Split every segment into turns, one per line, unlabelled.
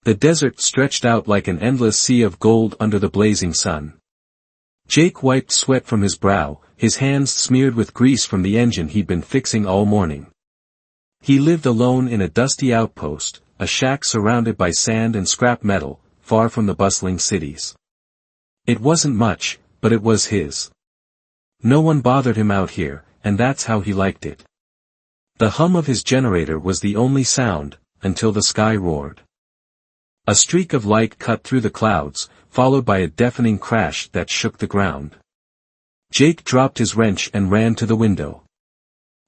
The desert stretched out like an endless sea of gold under the blazing sun. Jake wiped sweat from his brow, his hands smeared with grease from the engine he'd been fixing all morning. He lived alone in a dusty outpost, a shack surrounded by sand and scrap metal, far from the bustling cities. It wasn't much, but it was his. No one bothered him out here, and that's how he liked it. The hum of his generator was the only sound, until the sky roared. A streak of light cut through the clouds, followed by a deafening crash that shook the ground. Jake dropped his wrench and ran to the window.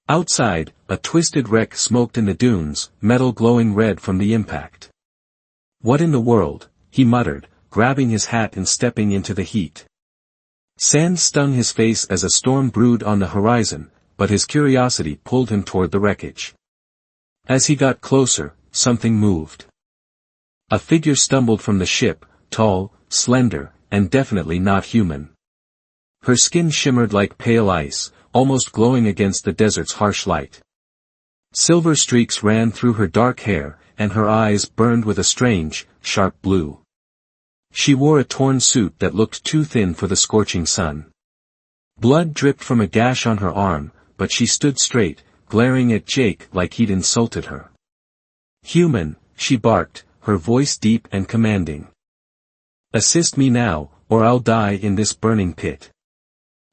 Outside, a twisted wreck smoked in the dunes, metal glowing red from the impact. "What in the world?" he muttered, grabbing his hat and stepping into the heat. Sand stung his face as a storm brewed on the horizon, but his curiosity pulled him toward the wreckage. As he got closer, something moved. A figure stumbled from the ship, tall, slender, and definitely not human. Her skin shimmered like pale ice, almost glowing against the desert's harsh light. Silver streaks ran through her dark hair, and her eyes burned with a strange, sharp blue. She wore a torn suit that looked too thin for the scorching sun. Blood dripped from a gash on her arm, but she stood straight, glaring at Jake like he'd insulted her. "Human," she barked, her voice deep and commanding. "Assist me now, or I'll die in this burning pit."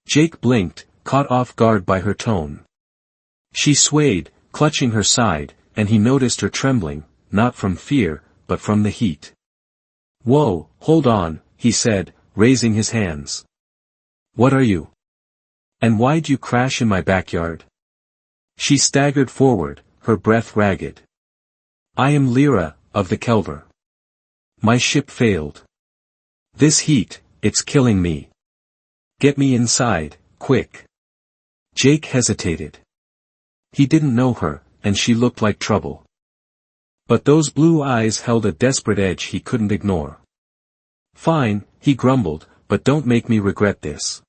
Jake blinked, caught off guard by her tone. She swayed, clutching her side, and he noticed her trembling, not from fear, but from the heat. "Whoa, hold on," he said, raising his hands. "What are you? And why'd you crash in my backyard?" She staggered forward, her breath ragged. "I am Lyra, of the Kelver. My ship failed. This heat, it's killing me. Get me inside, quick." Jake hesitated. He didn't know her, and she looked like trouble. But those blue eyes held a desperate edge he couldn't ignore. "Fine," he grumbled, "but don't make me regret this."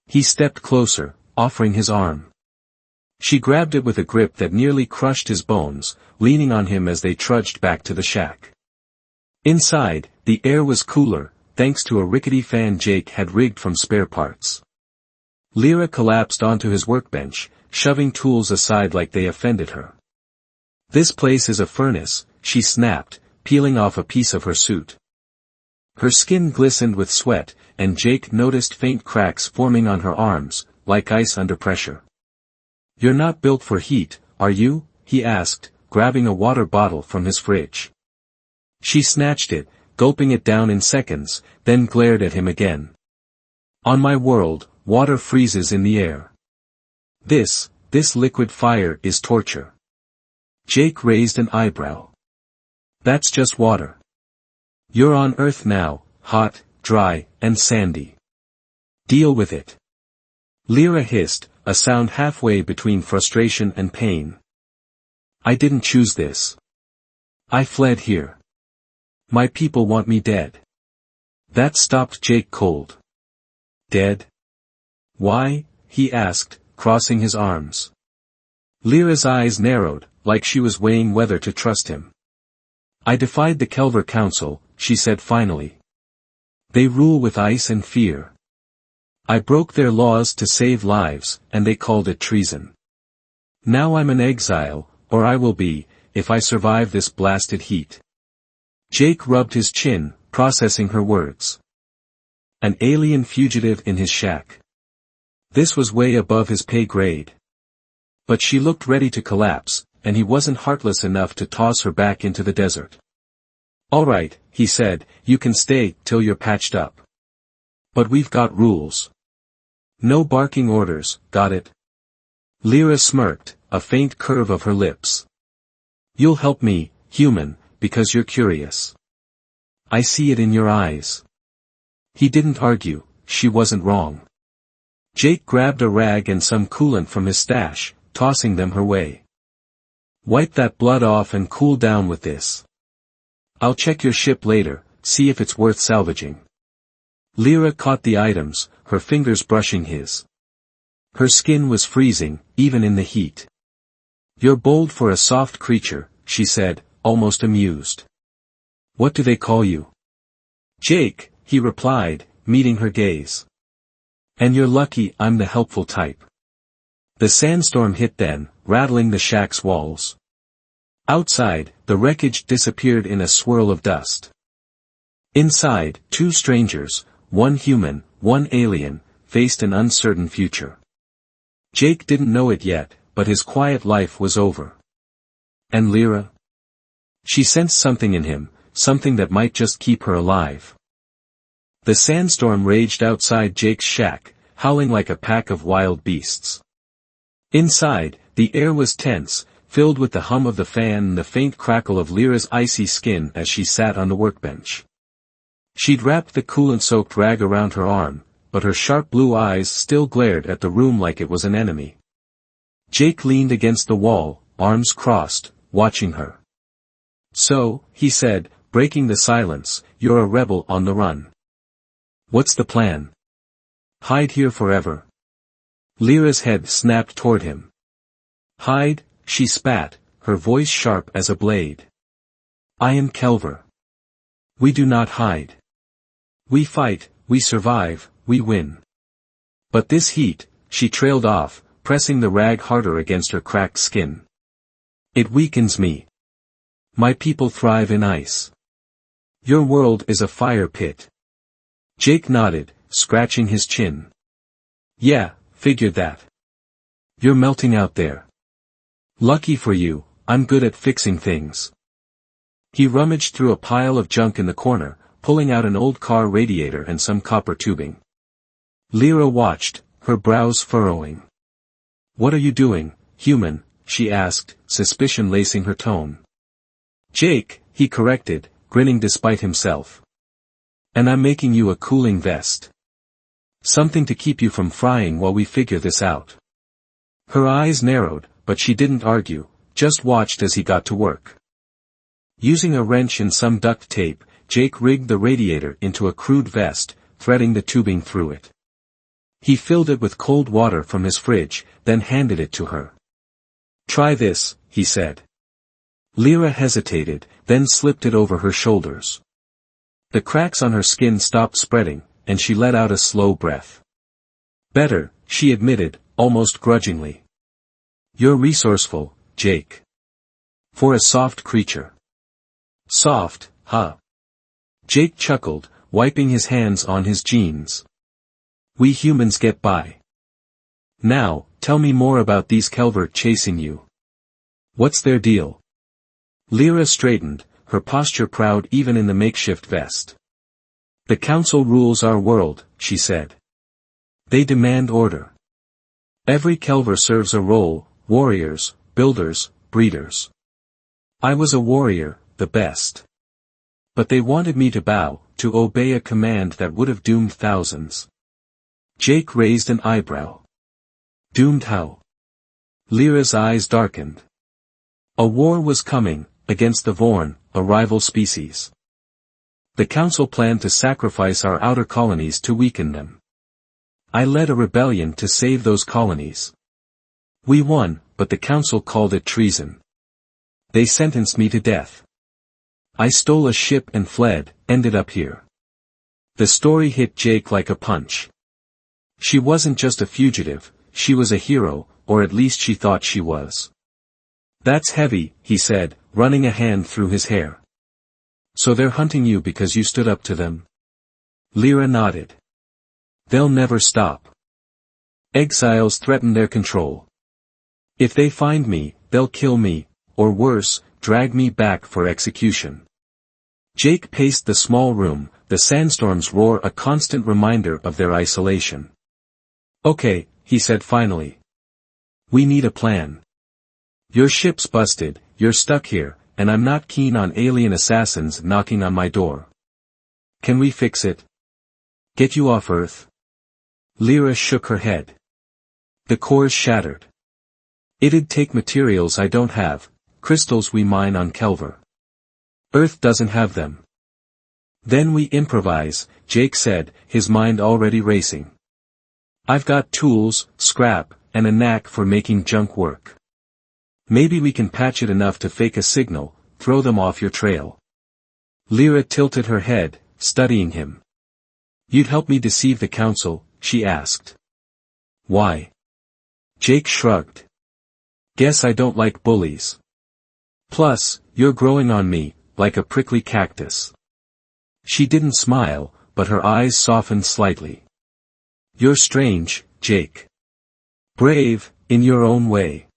He stepped closer, offering his arm. She grabbed it with a grip that nearly crushed his bones, leaning on him as they trudged back to the shack. Inside, the air was cooler, thanks to a rickety fan Jake had rigged from spare parts. Lyra collapsed onto his workbench, shoving tools aside like they offended her. "This place is a furnace," she snapped, peeling off a piece of her suit. Her skin glistened with sweat, and Jake noticed faint cracks forming on her arms, like ice under pressure. "You're not built for heat, are you?" he asked, grabbing a water bottle from his fridge. She snatched it, gulping it down in seconds, then glared at him again. "On my world, water freezes in the air. This liquid fire is torture." Jake raised an eyebrow. "That's just water. You're on Earth now, hot, dry, and sandy. Deal with it." Lyra hissed, a sound halfway between frustration and pain. "I didn't choose this. I fled here. My people want me dead." That stopped Jake cold. "Dead? Why?" he asked, crossing his arms. Lyra's eyes narrowed, like she was weighing whether to trust him. "I defied the Kelver Council," she said finally. "They rule with ice and fear. I broke their laws to save lives, and they called it treason. Now I'm an exile, or I will be, if I survive this blasted heat." Jake rubbed his chin, processing her words. An alien fugitive in his shack. This was way above his pay grade. But she looked ready to collapse, and he wasn't heartless enough to toss her back into the desert. "All right," he said, "you can stay till you're patched up. But we've got rules. No barking orders, got it?" Lyra smirked, a faint curve of her lips. "You'll help me, human, because you're curious. I see it in your eyes." He didn't argue, she wasn't wrong. Jake grabbed a rag and some coolant from his stash, tossing them her way. "Wipe that blood off and cool down with this. I'll check your ship later, see if it's worth salvaging." Lyra caught the items, her fingers brushing his. Her skin was freezing, even in the heat. "You're bold for a soft creature," she said, almost amused. What do they call you? Jake, he replied, meeting her gaze. And you're lucky I'm the helpful type. The sandstorm hit then, rattling the shack's walls. Outside, the wreckage disappeared in a swirl of dust. Inside, two strangers, one human, one alien, faced an uncertain future. Jake didn't know it yet, but his quiet life was over. And Lyra? She sensed something in him, something that might just keep her alive. The sandstorm raged outside Jake's shack, howling like a pack of wild beasts. Inside, the air was tense, filled with the hum of the fan and the faint crackle of Lyra's icy skin as she sat on the workbench. She'd wrapped the coolant-soaked rag around her arm, but her sharp blue eyes still glared at the room like it was an enemy. Jake leaned against the wall, arms crossed, watching her. So, he said, breaking the silence, you're a rebel on the run. What's the plan? Hide here forever? Lyra's head snapped toward him. Hide, she spat, her voice sharp as a blade. I am Kelver. We do not hide. We fight, we survive, we win. But this heat, she trailed off, pressing the rag harder against her cracked skin. It weakens me. My people thrive in ice. Your world is a fire pit. Jake nodded, scratching his chin. Yeah, figured that. You're melting out there. Lucky for you, I'm good at fixing things. He rummaged through a pile of junk in the corner, pulling out an old car radiator and some copper tubing. Lyra watched, her brows furrowing. What are you doing, human? She asked, suspicion lacing her tone. Jake, he corrected, grinning despite himself. And I'm making you a cooling vest. Something to keep you from frying while we figure this out. Her eyes narrowed, but she didn't argue, just watched as he got to work. Using a wrench and some duct tape, Jake rigged the radiator into a crude vest, threading the tubing through it. He filled it with cold water from his fridge, then handed it to her. Try this, he said. Lyra hesitated, then slipped it over her shoulders. The cracks on her skin stopped spreading, and she let out a slow breath. Better, she admitted, almost grudgingly. You're resourceful, Jake. For a soft creature. Soft, huh? Jake chuckled, wiping his hands on his jeans. We humans get by. Now, tell me more about these Kelver chasing you. What's their deal? Lyra straightened, her posture proud even in the makeshift vest. The council rules our world, she said. They demand order. Every Kelver serves a role, warriors, builders, breeders. I was a warrior, the best. But they wanted me to bow, to obey a command that would have doomed thousands. Jake raised an eyebrow. Doomed how? Lyra's eyes darkened. A war was coming, against the Vorn, a rival species. The council planned to sacrifice our outer colonies to weaken them. I led a rebellion to save those colonies. We won, but the council called it treason. They sentenced me to death. I stole a ship and fled, ended up here. The story hit Jake like a punch. She wasn't just a fugitive, she was a hero, or at least she thought she was. That's heavy, he said, running a hand through his hair. So they're hunting you because you stood up to them? Lyra nodded. They'll never stop. Exiles threaten their control. If they find me, they'll kill me, or worse, drag me back for execution. Jake paced the small room, the sandstorm's roar a constant reminder of their isolation. Okay, he said finally. We need a plan. Your ship's busted, you're stuck here, and I'm not keen on alien assassins knocking on my door. Can we fix it? Get you off Earth? Lyra shook her head. The core's shattered. It'd take materials I don't have, crystals we mine on Kelver. Earth doesn't have them. Then we improvise, Jake said, his mind already racing. I've got tools, scrap, and a knack for making junk work. Maybe we can patch it enough to fake a signal, throw them off your trail. Lyra tilted her head, studying him. You'd help me deceive the council, she asked. Why? Jake shrugged. Guess I don't like bullies. Plus, you're growing on me, like a prickly cactus. She didn't smile, but her eyes softened slightly. You're strange, Jake. Brave, in your own way.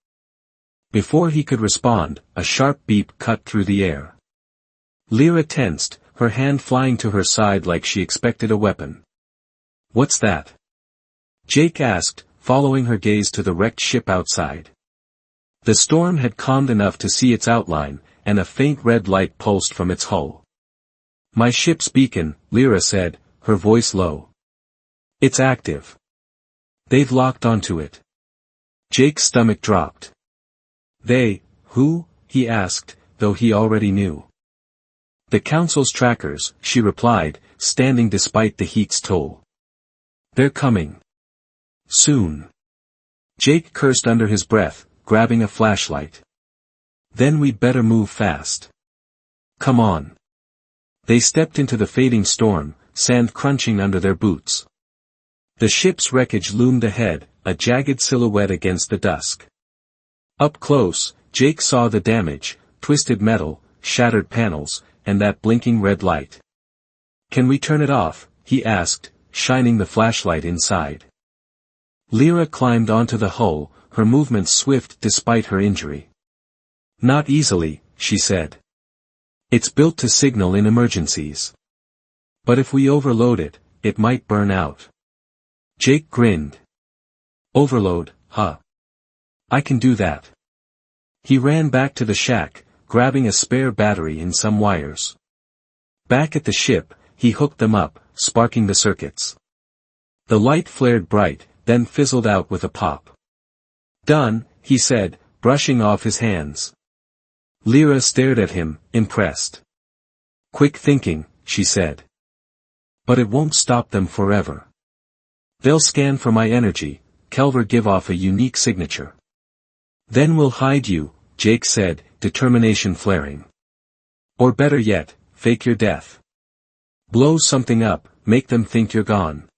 Before he could respond, a sharp beep cut through the air. Lyra tensed, her hand flying to her side like she expected a weapon. What's that? Jake asked, following her gaze to the wrecked ship outside. The storm had calmed enough to see its outline, and a faint red light pulsed from its hull. My ship's beacon, Lyra said, her voice low. It's active. They've locked onto it. Jake's stomach dropped. They, who? He asked, though he already knew. The council's trackers, she replied, standing despite the heat's toll. They're coming. Soon. Jake cursed under his breath, grabbing a flashlight. Then we'd better move fast. Come on. They stepped into the fading storm, sand crunching under their boots. The ship's wreckage loomed ahead, a jagged silhouette against the dusk. Up close, Jake saw the damage, twisted metal, shattered panels, and that blinking red light. Can we turn it off? He asked, shining the flashlight inside. Lyra climbed onto the hull, her movements swift despite her injury. Not easily, she said. It's built to signal in emergencies. But if we overload it, it might burn out. Jake grinned. Overload, huh? I can do that. He ran back to the shack, grabbing a spare battery and some wires. Back at the ship, he hooked them up, sparking the circuits. The light flared bright, then fizzled out with a pop. Done, he said, brushing off his hands. Lyra stared at him, impressed. Quick thinking, she said. But it won't stop them forever. They'll scan for my energy, Kelver give off a unique signature. Then we'll hide you, Jake said, determination flaring. Or better yet, fake your death. Blow something up, make them think you're gone.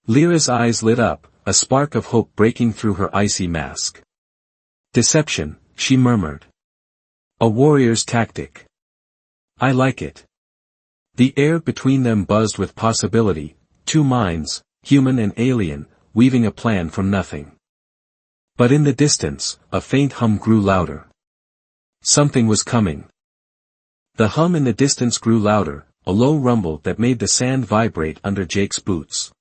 Lyra's eyes lit up, a spark of hope breaking through her icy mask. Deception, she murmured. A warrior's tactic. I like it. The air between them buzzed with possibility, two minds, human and alien, weaving a plan from nothing. But in the distance, a faint hum grew louder. Something was coming. The hum in the distance grew louder, a low rumble that made the sand vibrate under Jake's boots.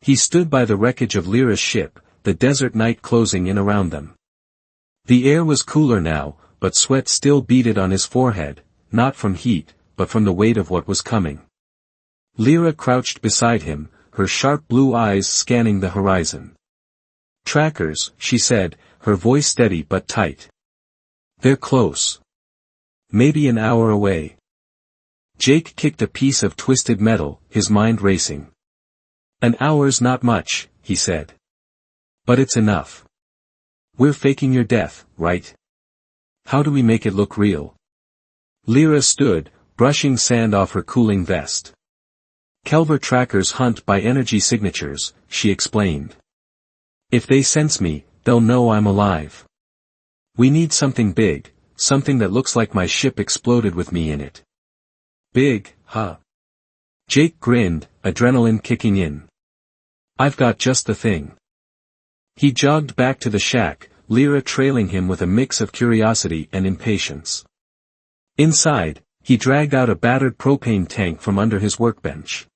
He stood by the wreckage of Lyra's ship, the desert night closing in around them. The air was cooler now, but sweat still beaded on his forehead, not from heat, but from the weight of what was coming. Lyra crouched beside him, her sharp blue eyes scanning the horizon. Trackers, she said, her voice steady but tight. They're close. Maybe an hour away. Jake kicked a piece of twisted metal, his mind racing. An hour's not much, he said. But it's enough. We're faking your death, right? How do we make it look real? Lyra stood, brushing sand off her cooling vest. Kelver trackers hunt by energy signatures, she explained. If they sense me, they'll know I'm alive. We need something big, something that looks like my ship exploded with me in it. Big, huh? Jake grinned, adrenaline kicking in. I've got just the thing. He jogged back to the shack, Lyra trailing him with a mix of curiosity and impatience. Inside, he dragged out a battered propane tank from under his workbench.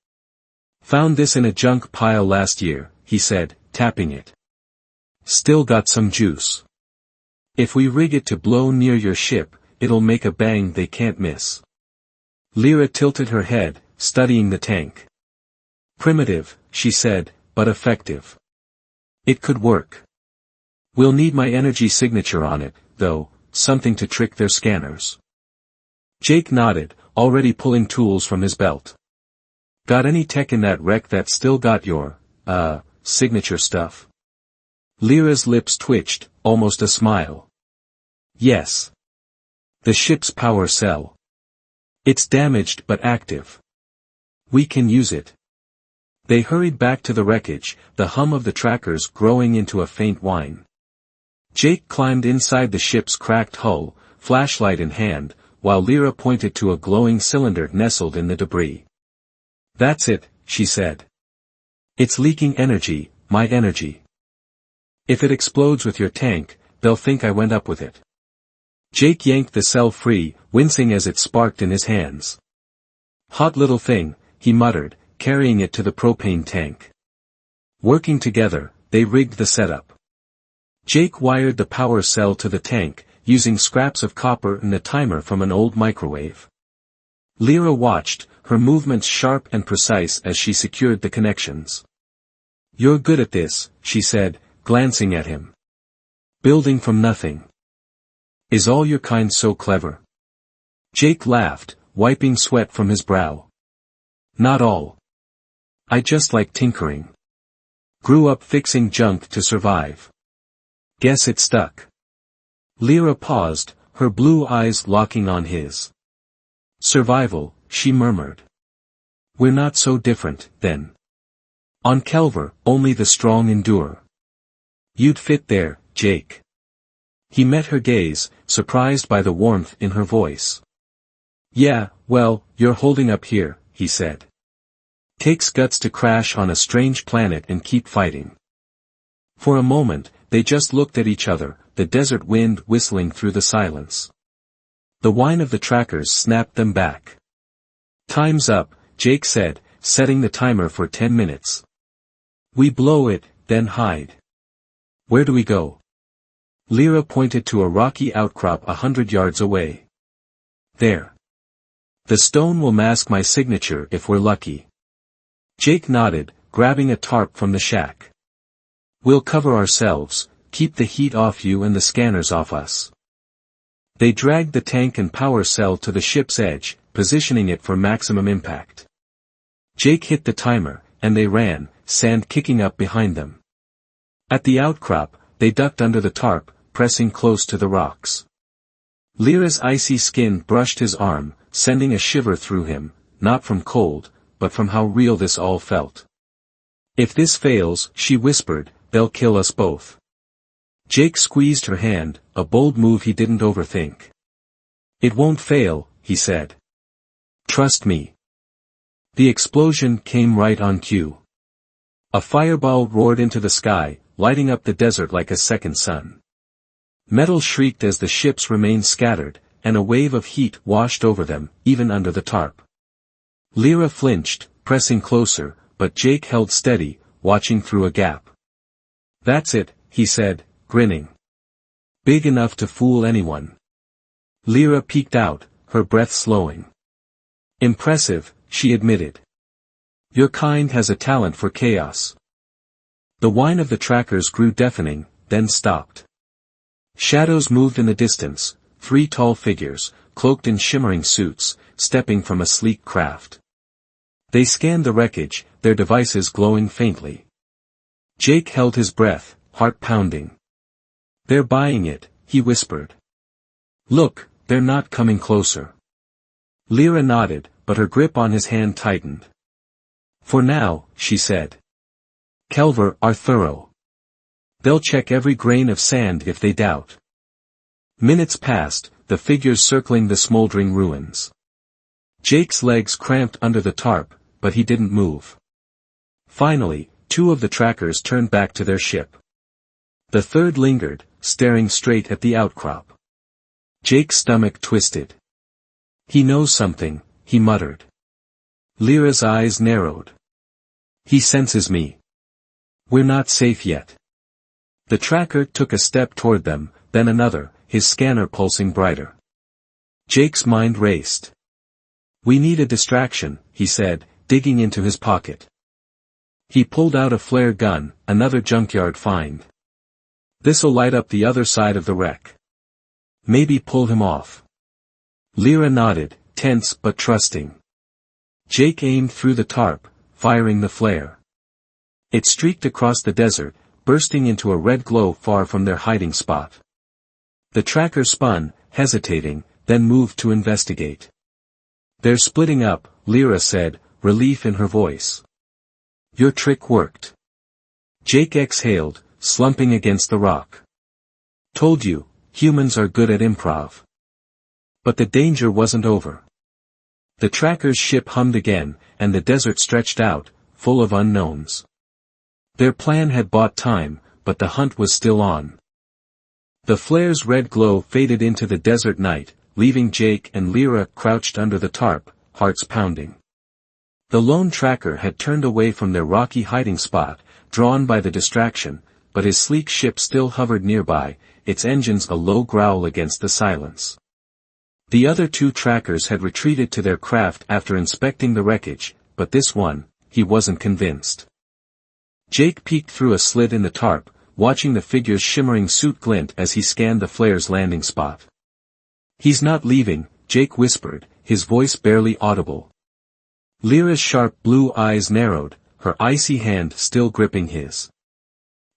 Found this in a junk pile last year, he said, tapping it. Still got some juice. If we rig it to blow near your ship, it'll make a bang they can't miss. Lyra tilted her head, studying the tank. Primitive, she said, but effective. It could work. We'll need my energy signature on it, though, something to trick their scanners. Jake nodded, already pulling tools from his belt. Got any tech in that wreck that still got your, signature stuff? Lyra's lips twitched, almost a smile. Yes. The ship's power cell. It's damaged but active. We can use it. They hurried back to the wreckage, the hum of the trackers growing into a faint whine. Jake climbed inside the ship's cracked hull, flashlight in hand, while Lyra pointed to a glowing cylinder nestled in the debris. "That's it," she said. "It's leaking energy, my energy. If it explodes with your tank, they'll think I went up with it." Jake yanked the cell free, wincing as it sparked in his hands. "Hot little thing," he muttered, carrying it to the propane tank. Working together, they rigged the setup. Jake wired the power cell to the tank, using scraps of copper and a timer from an old microwave. Lyra watched, her movements sharp and precise as she secured the connections. "You're good at this," she said, glancing at him. "Building from nothing. Is all your kind so clever?" Jake laughed, wiping sweat from his brow. "Not all. I just like tinkering. Grew up fixing junk to survive. Guess it stuck." Lyra paused, her blue eyes locking on his. "Survival," she murmured. "We're not so different, then. On Kelver, only the strong endure. You'd fit there, Jake." He met her gaze, surprised by the warmth in her voice. "Yeah, well, you're holding up here," he said. "Takes guts to crash on a strange planet and keep fighting." For a moment, they just looked at each other, the desert wind whistling through the silence. The whine of the trackers snapped them back. "Time's up," Jake said, setting the timer for 10 minutes. "We blow it, then hide." "Where do we go?" Lyra pointed to a rocky outcrop 100 yards away. "There. The stone will mask my signature if we're lucky." Jake nodded, grabbing a tarp from the shack. "We'll cover ourselves, keep the heat off you and the scanners off us." They dragged the tank and power cell to the ship's edge, positioning it for maximum impact. Jake hit the timer, and they ran, sand kicking up behind them. At the outcrop, they ducked under the tarp, pressing close to the rocks. Lyra's icy skin brushed his arm, sending a shiver through him, not from cold, but from how real this all felt. "If this fails," she whispered, "they'll kill us both." Jake squeezed her hand, a bold move he didn't overthink. "It won't fail," he said. "Trust me." The explosion came right on cue. A fireball roared into the sky, lighting up the desert like a second sun. Metal shrieked as the ships remained scattered, and a wave of heat washed over them, even under the tarp. Lyra flinched, pressing closer, but Jake held steady, watching through a gap. "That's it," he said, grinning. "Big enough to fool anyone." Lyra peeked out, her breath slowing. "Impressive," she admitted. "Your kind has a talent for chaos." The whine of the trackers grew deafening, then stopped. Shadows moved in the distance, 3 tall figures, cloaked in shimmering suits, stepping from a sleek craft. They scanned the wreckage, their devices glowing faintly. Jake held his breath, heart pounding. "They're buying it," he whispered. "Look, they're not coming closer." Lyra nodded, but her grip on his hand tightened. "For now," she said. "Kelver are thorough. They'll check every grain of sand if they doubt." Minutes passed, the figures circling the smoldering ruins. Jake's legs cramped under the tarp, but he didn't move. Finally, 2 of the trackers turned back to their ship. The third lingered, staring straight at the outcrop. Jake's stomach twisted. "He knows something," he muttered. Lyra's eyes narrowed. "He senses me. We're not safe yet." The tracker took a step toward them, then another, his scanner pulsing brighter. Jake's mind raced. "We need a distraction," he said, digging into his pocket. He pulled out a flare gun, another junkyard find. "This'll light up the other side of the wreck. Maybe pull him off." Lyra nodded, tense but trusting. Jake aimed through the tarp, firing the flare. It streaked across the desert, bursting into a red glow far from their hiding spot. The tracker spun, hesitating, then moved to investigate. "They're splitting up," Lyra said, relief in her voice. "Your trick worked." Jake exhaled, slumping against the rock. "Told you, humans are good at improv." But the danger wasn't over. The tracker's ship hummed again, and the desert stretched out, full of unknowns. Their plan had bought time, but the hunt was still on. The flare's red glow faded into the desert night, leaving Jake and Lyra crouched under the tarp, hearts pounding. The lone tracker had turned away from their rocky hiding spot, drawn by the distraction, but his sleek ship still hovered nearby, its engines a low growl against the silence. The other two trackers had retreated to their craft after inspecting the wreckage, but this one, he wasn't convinced. Jake peeked through a slit in the tarp, watching the figure's shimmering suit glint as he scanned the flare's landing spot. "He's not leaving," Jake whispered, his voice barely audible. Lyra's sharp blue eyes narrowed, her icy hand still gripping his.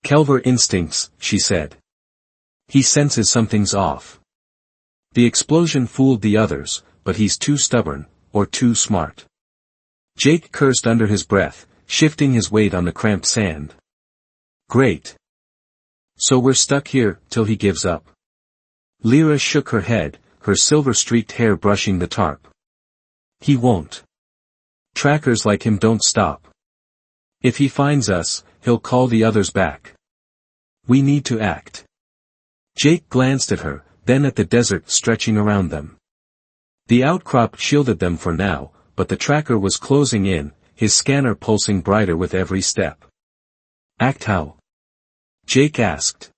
"Kelver instincts," she said. "He senses something's off." The explosion fooled the others, but he's too stubborn, or too smart. Jake cursed under his breath, shifting his weight on the cramped sand. "Great. So we're stuck here, till he gives up." Lyra shook her head, her silver-streaked hair brushing the tarp. "He won't. Trackers like him don't stop. If he finds us, he'll call the others back. We need to act." Jake glanced at her, then at the desert stretching around them. The outcrop shielded them for now, but the tracker was closing in, his scanner pulsing brighter with every step. "Act how?" Jake asked.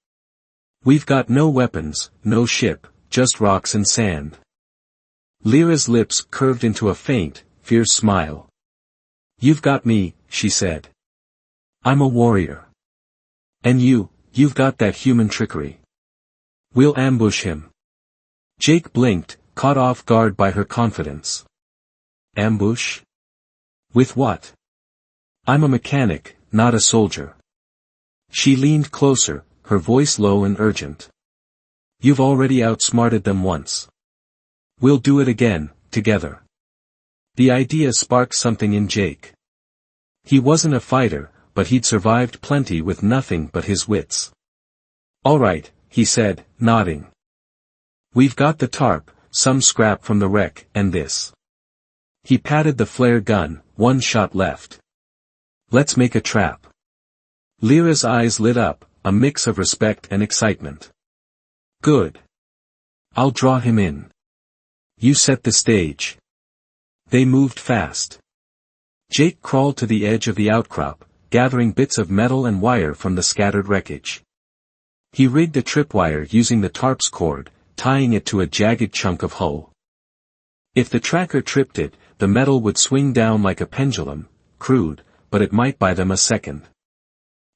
"We've got no weapons, no ship, just rocks and sand." Lyra's lips curved into a faint, fierce smile. "You've got me," she said. "I'm a warrior. And you've got that human trickery. We'll ambush him." Jake blinked, caught off guard by her confidence. "Ambush? With what? I'm a mechanic, not a soldier." She leaned closer, her voice low and urgent. "You've already outsmarted them once. We'll do it again, together." The idea sparked something in Jake. He wasn't a fighter, but he'd survived plenty with nothing but his wits. "All right," he said, nodding. "We've got the tarp, some scrap from the wreck, and this." He patted the flare gun, one shot left. "Let's make a trap." Lyra's eyes lit up, a mix of respect and excitement. "Good. I'll draw him in. You set the stage." They moved fast. Jake crawled to the edge of the outcrop, gathering bits of metal and wire from the scattered wreckage. He rigged a tripwire using the tarp's cord, tying it to a jagged chunk of hull. If the tracker tripped it, the metal would swing down like a pendulum, crude, but it might buy them a second.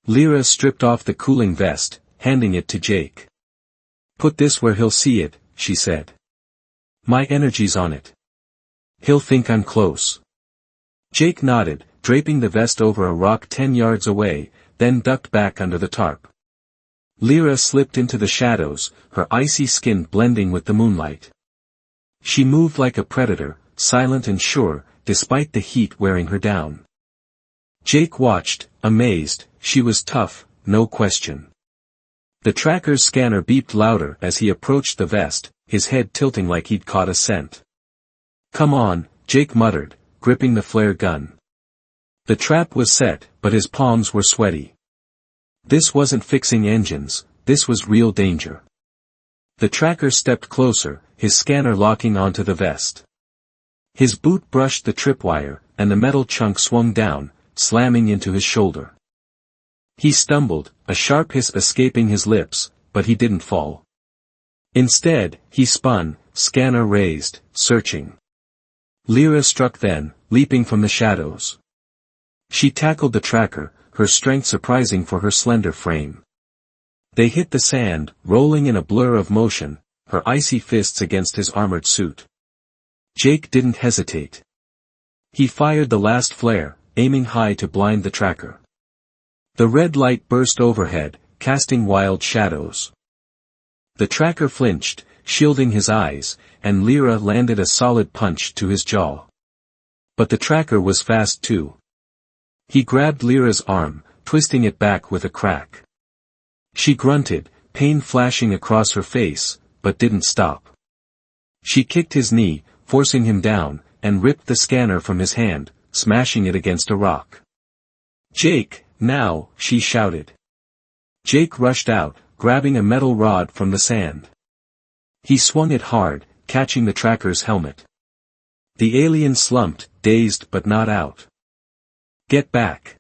Lyra stripped off the cooling vest, handing it to Jake. "Put this where he'll see it," she said. "My energy's on it. He'll think I'm close." Jake nodded, draping the vest over a rock 10 yards away, then ducked back under the tarp. Lyra slipped into the shadows, her icy skin blending with the moonlight. She moved like a predator, silent and sure, despite the heat wearing her down. Jake watched, amazed. She was tough, no question. The tracker's scanner beeped louder as he approached the vest, his head tilting like he'd caught a scent. "Come on," Jake muttered, gripping the flare gun. The trap was set, but his palms were sweaty. This wasn't fixing engines, this was real danger. The tracker stepped closer, his scanner locking onto the vest. His boot brushed the tripwire, and the metal chunk swung down, slamming into his shoulder. He stumbled, a sharp hiss escaping his lips, but he didn't fall. Instead, he spun, scanner raised, searching. Lyra struck then, leaping from the shadows. She tackled the tracker, her strength surprising for her slender frame. They hit the sand, rolling in a blur of motion, her icy fists against his armored suit. Jake didn't hesitate. He fired the last flare, aiming high to blind the tracker. The red light burst overhead, casting wild shadows. The tracker flinched, shielding his eyes, and Lyra landed a solid punch to his jaw. But the tracker was fast too. He grabbed Lyra's arm, twisting it back with a crack. She grunted, pain flashing across her face, but didn't stop. She kicked his knee, forcing him down, and ripped the scanner from his hand, smashing it against a rock. "Jake, now," she shouted. Jake rushed out, grabbing a metal rod from the sand. He swung it hard, catching the tracker's helmet. The alien slumped, dazed but not out. "Get back!"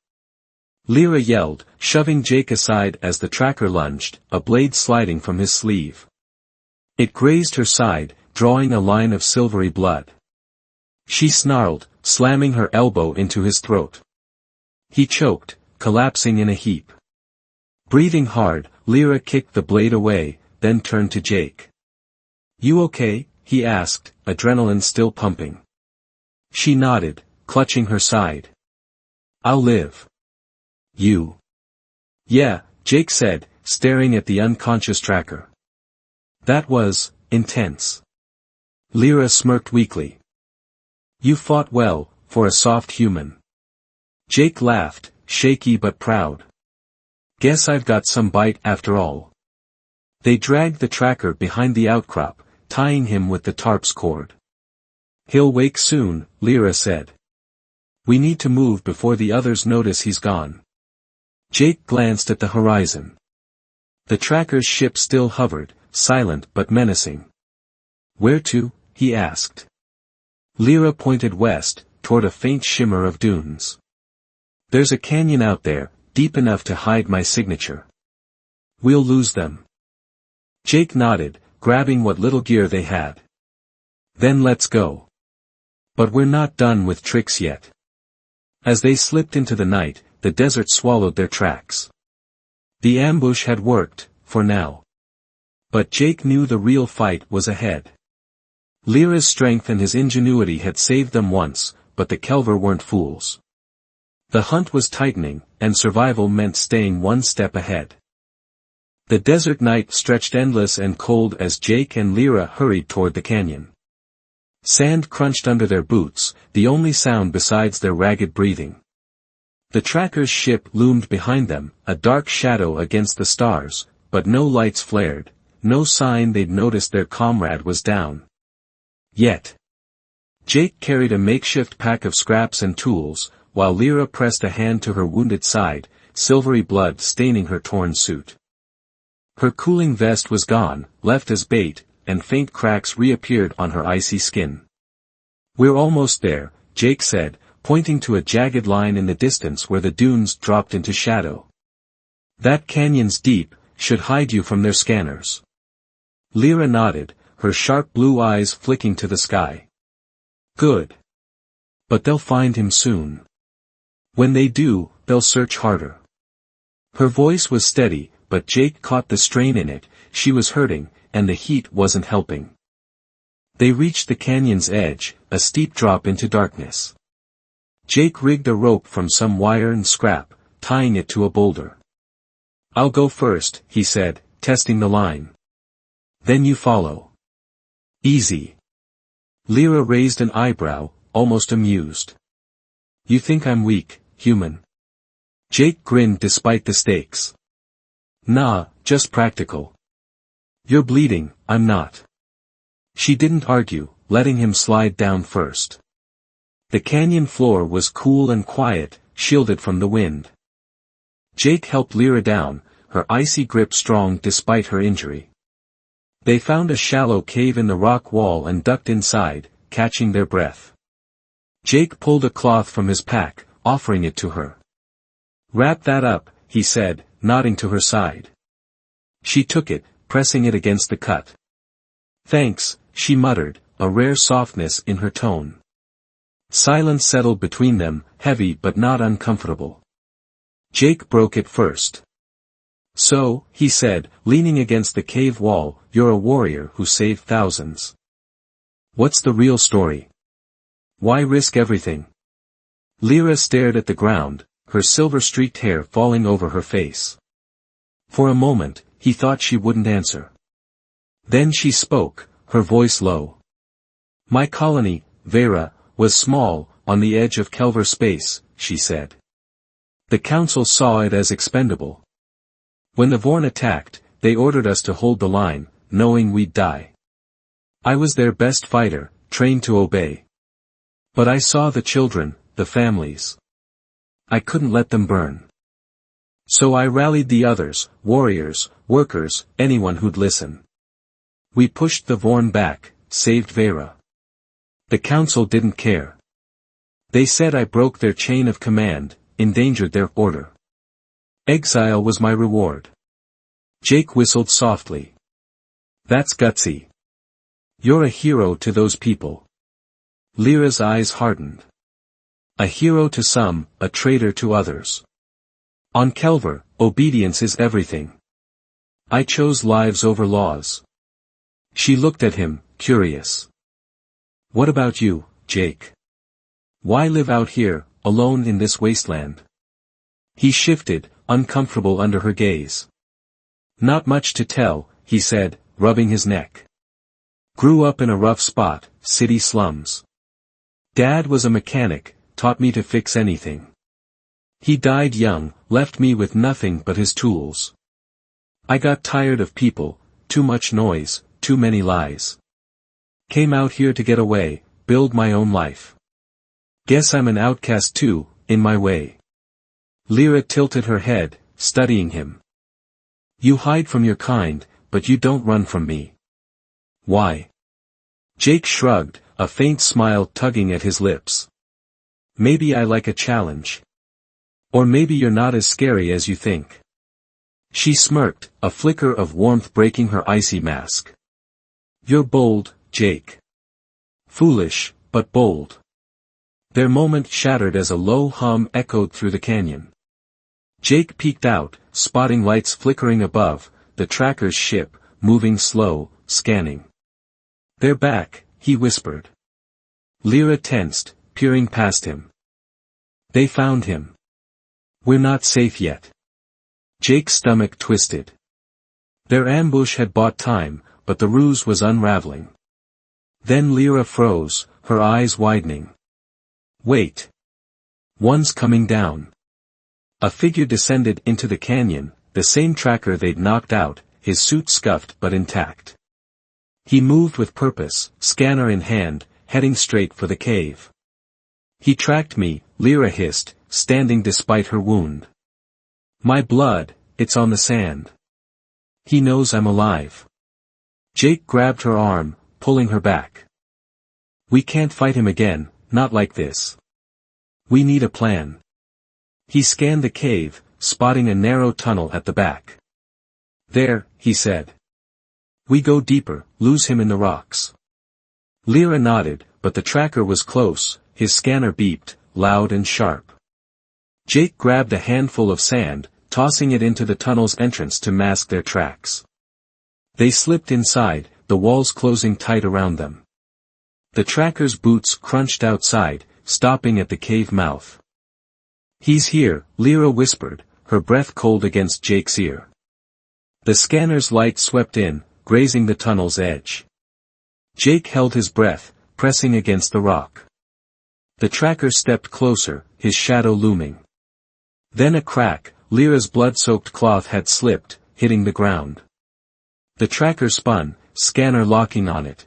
Lyra yelled, shoving Jake aside as the tracker lunged, a blade sliding from his sleeve. It grazed her side, drawing a line of silvery blood. She snarled, slamming her elbow into his throat. He choked, collapsing in a heap. Breathing hard, Lyra kicked the blade away, then turned to Jake. "You okay?" he asked, adrenaline still pumping. She nodded, clutching her side. "I'll live." "You?" "Yeah," Jake said, staring at the unconscious tracker. "That was intense." Lyra smirked weakly. "You fought well, for a soft human." Jake laughed, shaky but proud. "Guess I've got some bite after all." They dragged the tracker behind the outcrop, tying him with the tarp's cord. "He'll wake soon," Lyra said. "We need to move before the others notice he's gone." Jake glanced at the horizon. The tracker's ship still hovered, silent but menacing. "Where to?" he asked. Lyra pointed west, toward a faint shimmer of dunes. "There's a canyon out there, deep enough to hide my signature. We'll lose them." Jake nodded, grabbing what little gear they had. "Then let's go." "But we're not done with tricks yet." As they slipped into the night, the desert swallowed their tracks. The ambush had worked, for now. But Jake knew the real fight was ahead. Lyra's strength and his ingenuity had saved them once, but the Kelver weren't fools. The hunt was tightening, and survival meant staying one step ahead. The desert night stretched endless and cold as Jake and Lyra hurried toward the canyon. Sand crunched under their boots, the only sound besides their ragged breathing. The tracker's ship loomed behind them, a dark shadow against the stars, but no lights flared, no sign they'd noticed their comrade was down. Yet. Jake carried a makeshift pack of scraps and tools, while Lyra pressed a hand to her wounded side, silvery blood staining her torn suit. Her cooling vest was gone, left as bait, and faint cracks reappeared on her icy skin. "We're almost there," Jake said, pointing to a jagged line in the distance where the dunes dropped into shadow. "That canyon's deep, should hide you from their scanners." Lyra nodded, her sharp blue eyes flicking to the sky. "Good. But they'll find him soon. When they do, they'll search harder." Her voice was steady, but Jake caught the strain in it. She was hurting, and the heat wasn't helping. They reached the canyon's edge, a steep drop into darkness. Jake rigged a rope from some wire and scrap, tying it to a boulder. "I'll go first," he said, testing the line. "Then you follow." "Easy." Lyra raised an eyebrow, almost amused. "You think I'm weak, human?" Jake grinned despite the stakes. "Nah, just practical. You're bleeding, I'm not." She didn't argue, letting him slide down first. The canyon floor was cool and quiet, shielded from the wind. Jake helped Lyra down, her icy grip strong despite her injury. They found a shallow cave in the rock wall and ducked inside, catching their breath. Jake pulled a cloth from his pack, offering it to her. "Wrap that up," he said, nodding to her side. She took it, pressing it against the cut. "Thanks," she muttered, a rare softness in her tone. Silence settled between them, heavy but not uncomfortable. Jake broke it first. "So," he said, leaning against the cave wall, "you're a warrior who saved thousands. What's the real story? Why risk everything?" Lyra stared at the ground, her silver-streaked hair falling over her face. For a moment, he thought she wouldn't answer. Then she spoke, her voice low. My colony, Vera, was small, on the edge of Kelver space, she said. The council saw it as expendable. When the Vorn attacked, they ordered us to hold the line, knowing we'd die. I was their best fighter, trained to obey. But I saw the children, the families. I couldn't let them burn. So I rallied the others, warriors, workers, anyone who'd listen. We pushed the Vorn back, saved Vera. The council didn't care. They said I broke their chain of command, endangered their order. Exile was my reward. Jake whistled softly. That's gutsy. You're a hero to those people. Lyra's eyes hardened. A hero to some, a traitor to others. On Kelver, obedience is everything. I chose lives over laws. She looked at him, curious. What about you, Jake? Why live out here, alone in this wasteland? He shifted, uncomfortable under her gaze. Not much to tell, he said, rubbing his neck. Grew up in a rough spot, city slums. Dad was a mechanic, taught me to fix anything. He died young, left me with nothing but his tools. I got tired of people, too much noise, too many lies. Came out here to get away, build my own life. Guess I'm an outcast too, in my way. Lyra tilted her head, studying him. You hide from your kind, but you don't run from me. Why? Jake shrugged, a faint smile tugging at his lips. Maybe I like a challenge. Or maybe you're not as scary as you think. She smirked, a flicker of warmth breaking her icy mask. You're bold, Jake. Foolish, but bold. Their moment shattered as a low hum echoed through the canyon. Jake peeked out, spotting lights flickering above, the tracker's ship, moving slow, scanning. They're back, he whispered. Lyra tensed, peering past him. They found him. We're not safe yet. Jake's stomach twisted. Their ambush had bought time, but the ruse was unraveling. Then Lyra froze, her eyes widening. Wait. One's coming down. A figure descended into the canyon, the same tracker they'd knocked out, his suit scuffed but intact. He moved with purpose, scanner in hand, heading straight for the cave. He tracked me, Lyra hissed, standing despite her wound. My blood, it's on the sand. He knows I'm alive. Jake grabbed her arm, pulling her back. We can't fight him again, not like this. We need a plan. He scanned the cave, spotting a narrow tunnel at the back. There, he said. We go deeper, lose him in the rocks. Lyra nodded, but the tracker was close, his scanner beeped, loud and sharp. Jake grabbed a handful of sand, tossing it into the tunnel's entrance to mask their tracks. They slipped inside, the walls closing tight around them. The tracker's boots crunched outside, stopping at the cave mouth. He's here, Lyra whispered, her breath cold against Jake's ear. The scanner's light swept in, grazing the tunnel's edge. Jake held his breath, pressing against the rock. The tracker stepped closer, his shadow looming. Then a crack, Lyra's blood-soaked cloth had slipped, hitting the ground. The tracker spun, scanner locking on it.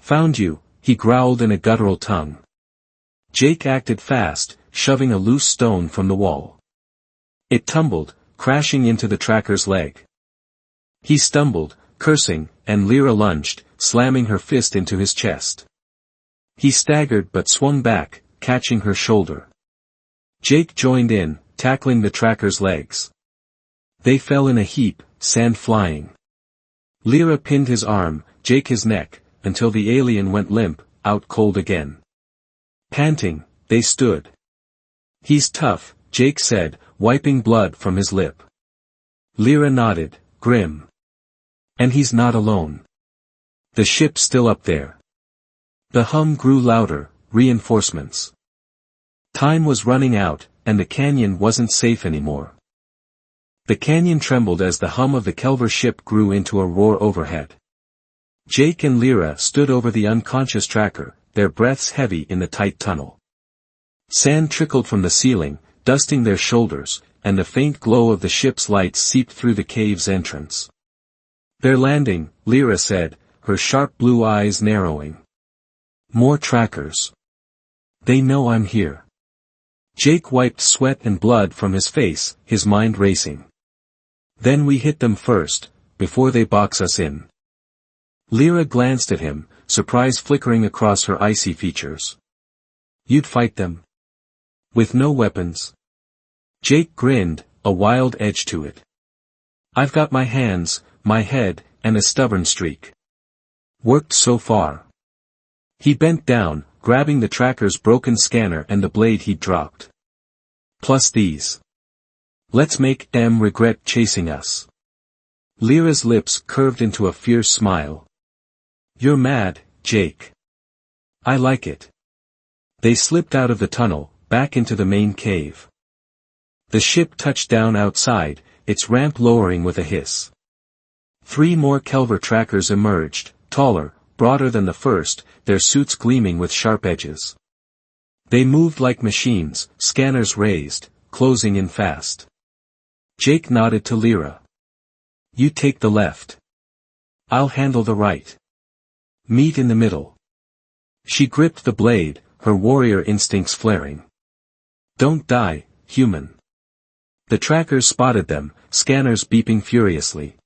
Found you, he growled in a guttural tongue. Jake acted fast, shoving a loose stone from the wall. It tumbled, crashing into the tracker's leg. He stumbled, cursing, and Lyra lunged, slamming her fist into his chest. He staggered but swung back, catching her shoulder. Jake joined in, tackling the tracker's legs. They fell in a heap, sand flying. Lyra pinned his arm, Jake his neck, until the alien went limp, out cold again. Panting, they stood. He's tough, Jake said, wiping blood from his lip. Lyra nodded, grim. And he's not alone. The ship's still up there. The hum grew louder, reinforcements. Time was running out, and the canyon wasn't safe anymore. The canyon trembled as the hum of the Kelver ship grew into a roar overhead. Jake and Lyra stood over the unconscious tracker, their breaths heavy in the tight tunnel. Sand trickled from the ceiling, dusting their shoulders, and the faint glow of the ship's lights seeped through the cave's entrance. "They're landing," Lyra said, her sharp blue eyes narrowing. "More trackers. They know I'm here." Jake wiped sweat and blood from his face, his mind racing. "Then we hit them first, before they box us in." Lyra glanced at him, surprise flickering across her icy features. "You'd fight them? With no weapons?" Jake grinned, a wild edge to it. "I've got my hands, my head, and a stubborn streak. Worked so far." He bent down, grabbing the tracker's broken scanner and the blade he'd dropped. "Plus these. Let's make them regret chasing us." Lyra's lips curved into a fierce smile. "You're mad, Jake. I like it." They slipped out of the tunnel, back into the main cave. The ship touched down outside, its ramp lowering with a hiss. 3 more Kelver trackers emerged, taller, broader than the first, their suits gleaming with sharp edges. They moved like machines, scanners raised, closing in fast. Jake nodded to Lyra. "You take the left. I'll handle the right. Meet in the middle." She gripped the blade, her warrior instincts flaring. "Don't die, human." The trackers spotted them, scanners beeping furiously.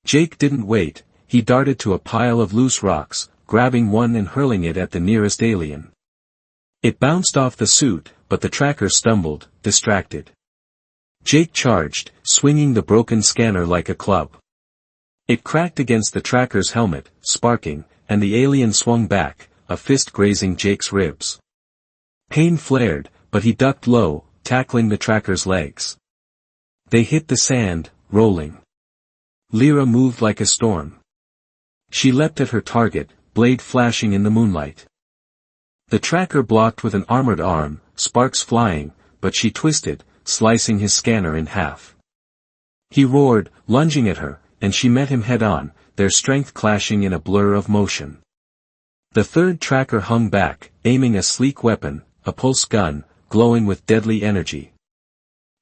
Jake didn't wait, he darted to a pile of loose rocks, grabbing one and hurling it at the nearest alien. It bounced off the suit, but the tracker stumbled, distracted. Jake charged, swinging the broken scanner like a club. It cracked against the tracker's helmet, sparking, and the alien swung back, a fist grazing Jake's ribs. Pain flared, but he ducked low, tackling the tracker's legs. They hit the sand, rolling. Lyra moved like a storm. She leapt at her target, blade flashing in the moonlight. The tracker blocked with an armored arm, sparks flying, but she twisted, slicing his scanner in half. He roared, lunging at her, and she met him head-on, their strength clashing in a blur of motion. The third tracker hung back, aiming a sleek weapon, a pulse gun, glowing with deadly energy.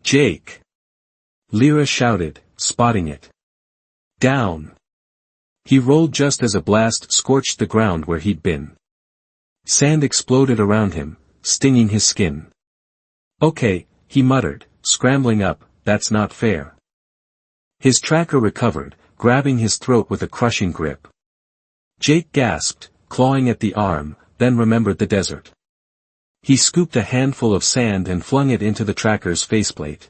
"Jake!" Lyra shouted, spotting it. "Down!" He rolled just as a blast scorched the ground where he'd been. Sand exploded around him, stinging his skin. "Okay," he muttered, scrambling up, "that's not fair." His tracker recovered, grabbing his throat with a crushing grip. Jake gasped, clawing at the arm, then remembered the desert. He scooped a handful of sand and flung it into the tracker's faceplate.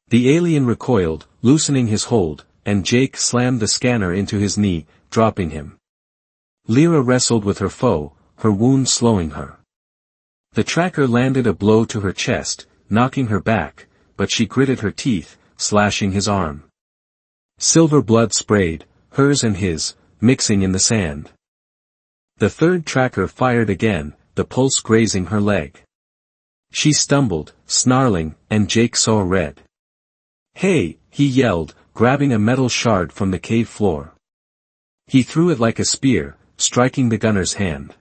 The alien recoiled, loosening his hold, and Jake slammed the scanner into his knee, dropping him. Lyra wrestled with her foe, her wound slowing her. The tracker landed a blow to her chest, knocking her back, but she gritted her teeth, slashing his arm. Silver blood sprayed, hers and his, mixing in the sand. The third tracker fired again, the pulse grazing her leg. She stumbled, snarling, and Jake saw red. "Hey!" he yelled, grabbing a metal shard from the cave floor. He threw it like a spear, striking the gunner's hand.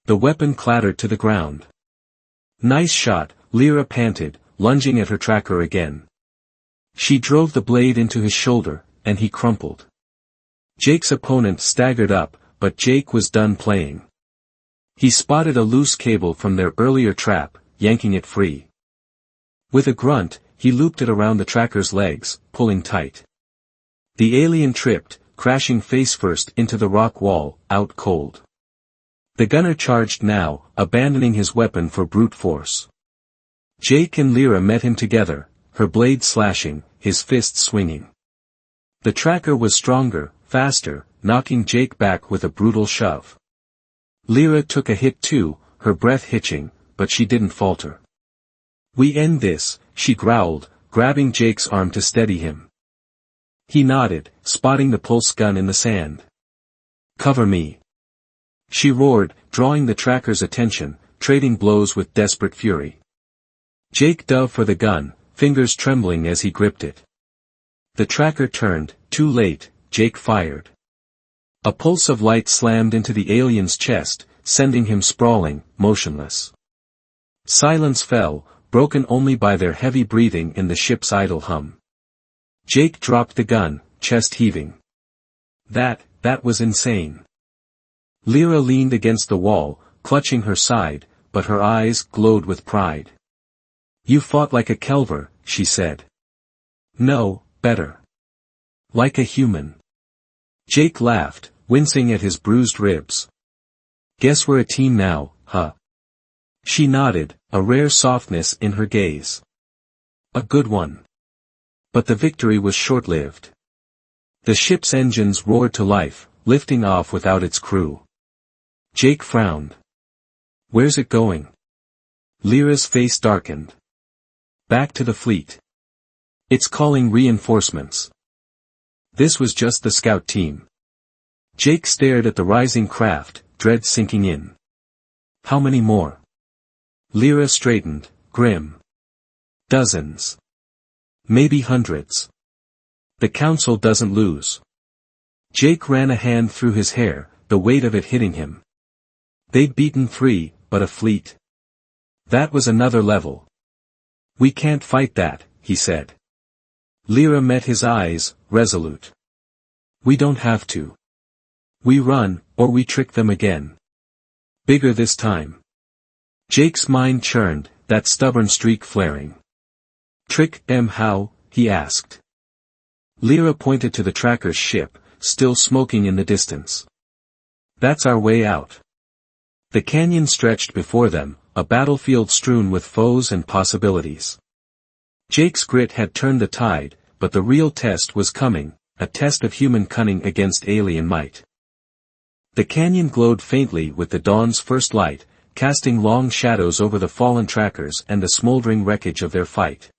The weapon clattered to the ground. "Nice shot," Lyra panted, lunging at her tracker again. She drove the blade into his shoulder, and he crumpled. Jake's opponent staggered up, but Jake was done playing. He spotted a loose cable from their earlier trap, yanking it free. With a grunt, he looped it around the tracker's legs, pulling tight. The alien tripped, crashing face first into the rock wall, out cold. The gunner charged now, abandoning his weapon for brute force. Jake and Lyra met him together, her blade slashing, his fist swinging. The tracker was stronger, faster, knocking Jake back with a brutal shove. Lyra took a hit too, her breath hitching, but she didn't falter. "We end this," she growled, grabbing Jake's arm to steady him. He nodded, spotting the pulse gun in the sand. "Cover me!" She roared, drawing the tracker's attention, trading blows with desperate fury. Jake dove for the gun, fingers trembling as he gripped it. The tracker turned, too late, Jake fired. A pulse of light slammed into the alien's chest, sending him sprawling, motionless. Silence fell, broken only by their heavy breathing and the ship's idle hum. Jake dropped the gun, chest heaving. That was insane. Lyra leaned against the wall, clutching her side, but her eyes glowed with pride. "You fought like a Kelver," she said. "No, better. Like a human." Jake laughed, wincing at his bruised ribs. "Guess we're a team now, huh?" She nodded, a rare softness in her gaze. "A good one." But the victory was short-lived. The ship's engines roared to life, lifting off without its crew. Jake frowned. "Where's it going?" Lyra's face darkened. "Back to the fleet. It's calling reinforcements." This was just the scout team. Jake stared at the rising craft, dread sinking in. "How many more?" Lyra straightened, grim. "Dozens. Maybe hundreds. The council doesn't lose." Jake ran a hand through his hair, the weight of it hitting him. They'd beaten 3, but a fleet. That was another level. "We can't fight that," he said. Lyra met his eyes, resolute. "We don't have to. We run, or we trick them again. Bigger this time." Jake's mind churned, that stubborn streak flaring. "Trick them how?" he asked. Lyra pointed to the tracker's ship, still smoking in the distance. "That's our way out." The canyon stretched before them, a battlefield strewn with foes and possibilities. Jake's grit had turned the tide, but the real test was coming, a test of human cunning against alien might. The canyon glowed faintly with the dawn's first light, casting long shadows over the fallen trackers and the smoldering wreckage of their fight.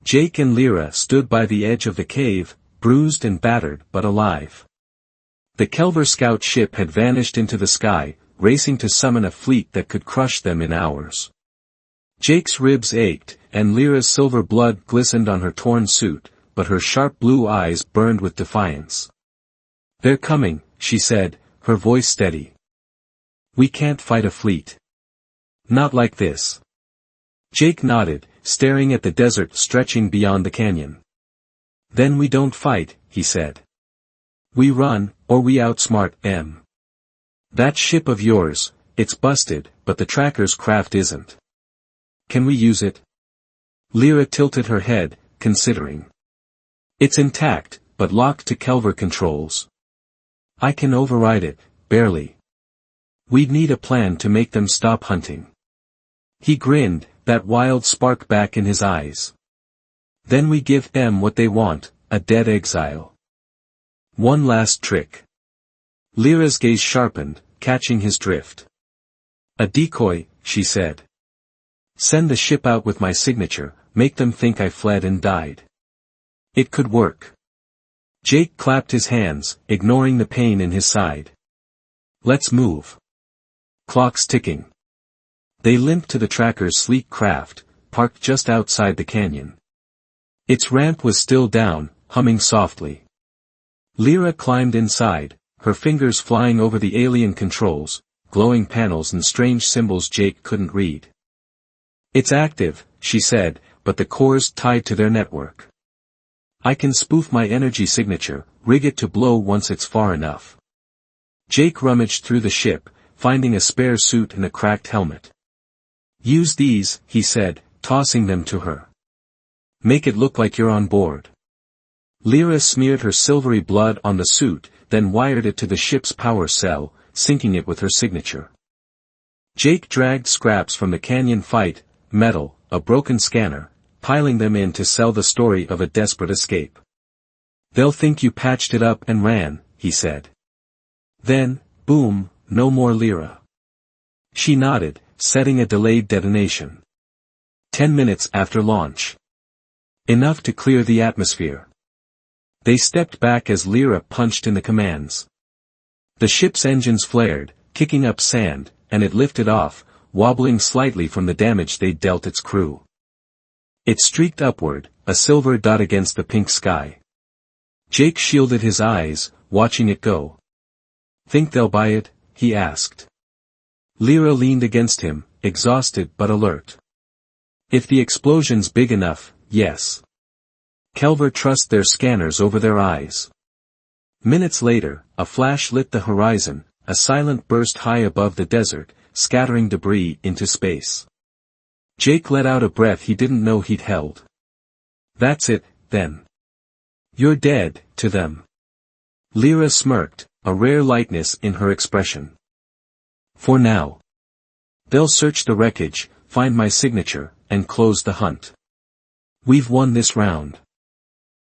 Jake and Lyra stood by the edge of the cave, bruised and battered but alive. The Kelver scout ship had vanished into the sky, racing to summon a fleet that could crush them in hours. Jake's ribs ached, and Lyra's silver blood glistened on her torn suit, but her sharp blue eyes burned with defiance. "They're coming," she said, her voice steady. "We can't fight a fleet. Not like this." Jake nodded, staring at the desert stretching beyond the canyon. "Then we don't fight," he said. "We run, or we outsmart them. That ship of yours, it's busted, but the tracker's craft isn't. Can we use it?" Lyra tilted her head, considering. "It's intact, but locked to Kelver controls. I can override it, barely. We'd need a plan to make them stop hunting." He grinned, that wild spark back in his eyes. "Then we give them what they want, a dead exile. One last trick." Lyra's gaze sharpened, catching his drift. "A decoy," she said. "Send the ship out with my signature, make them think I fled and died." It could work. Jake clapped his hands, ignoring the pain in his side. "Let's move." Clock's ticking. They limped to the tracker's sleek craft, parked just outside the canyon. Its ramp was still down, humming softly. Lyra climbed inside, her fingers flying over the alien controls, glowing panels and strange symbols Jake couldn't read. "It's active," she said, "but the core's tied to their network. I can spoof my energy signature, rig it to blow once it's far enough." Jake rummaged through the ship, finding a spare suit and a cracked helmet. "Use these," he said, tossing them to her. "Make it look like you're on board." Lyra smeared her silvery blood on the suit, then wired it to the ship's power cell, syncing it with her signature. Jake dragged scraps from the canyon fight, metal, a broken scanner, piling them in to sell the story of a desperate escape. "They'll think you patched it up and ran," he said. Then, boom, no more Lyra. She nodded, setting a delayed detonation. 10 minutes after launch. Enough to clear the atmosphere. They stepped back as Lyra punched in the commands. The ship's engines flared, kicking up sand, and it lifted off, wobbling slightly from the damage they'd dealt its crew. It streaked upward, a silver dot against the pink sky. Jake shielded his eyes, watching it go. Think they'll buy it? He asked. Lyra leaned against him, exhausted but alert. If the explosion's big enough, yes. Kelver trusts their scanners over their eyes. Minutes later, a flash lit the horizon, a silent burst high above the desert, scattering debris into space. Jake let out a breath he didn't know he'd held. That's it, then. You're dead, to them. Lyra smirked, a rare lightness in her expression. For now. They'll search the wreckage, find my signature, and close the hunt. We've won this round.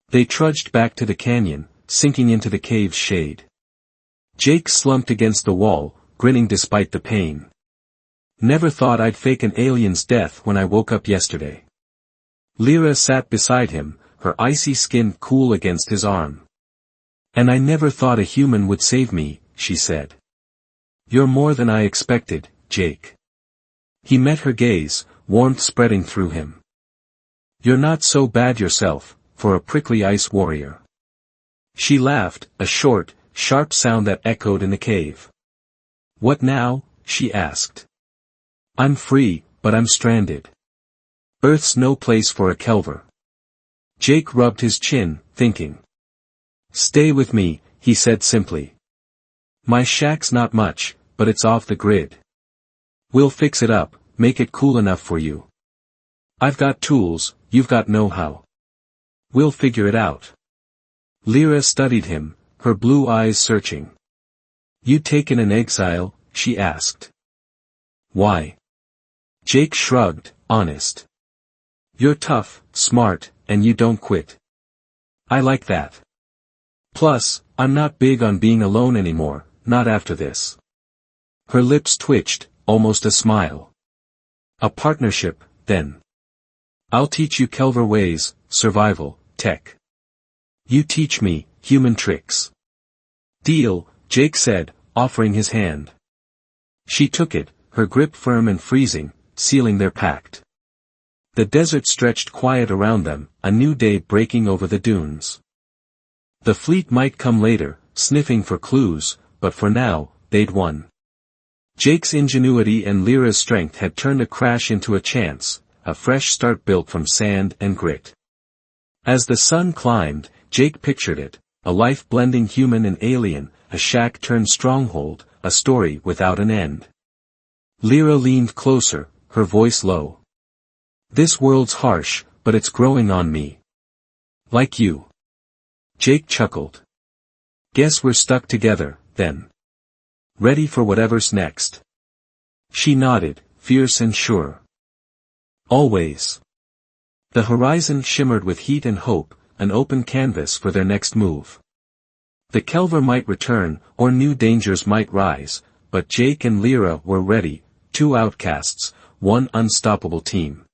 They trudged back to the canyon, sinking into the cave's shade. Jake slumped against the wall, grinning despite the pain. Never thought I'd fake an alien's death when I woke up yesterday. Lyra sat beside him, her icy skin cool against his arm. And I never thought a human would save me, she said. You're more than I expected, Jake. He met her gaze, warmth spreading through him. You're not so bad yourself, for a prickly ice warrior. She laughed, a short, sharp sound that echoed in the cave. What now? She asked. I'm free, but I'm stranded. Earth's no place for a Kelver. Jake rubbed his chin, thinking. Stay with me, he said simply. My shack's not much, but it's off the grid. We'll fix it up, make it cool enough for you. I've got tools, you've got know-how. We'll figure it out. Lyra studied him, her blue eyes searching. You taken an exile? She asked. Why? Jake shrugged, honest. You're tough, smart, and you don't quit. I like that. Plus, I'm not big on being alone anymore, not after this. Her lips twitched, almost a smile. A partnership, then. I'll teach you Kelver ways, survival, tech. You teach me, human tricks. Deal, Jake said, offering his hand. She took it, her grip firm and freezing, sealing their pact. The desert stretched quiet around them, a new day breaking over the dunes. The fleet might come later, sniffing for clues, but for now, they'd won. Jake's ingenuity and Lyra's strength had turned a crash into a chance, a fresh start built from sand and grit. As the sun climbed, Jake pictured it, a life blending human and alien, a shack turned stronghold, a story without an end. Lyra leaned closer, her voice low. This world's harsh, but it's growing on me. Like you. Jake chuckled. Guess we're stuck together, then. Ready for whatever's next. She nodded, fierce and sure. Always. The horizon shimmered with heat and hope, an open canvas for their next move. The Kelver might return, or new dangers might rise, but Jake and Lyra were ready, two outcasts, one unstoppable team.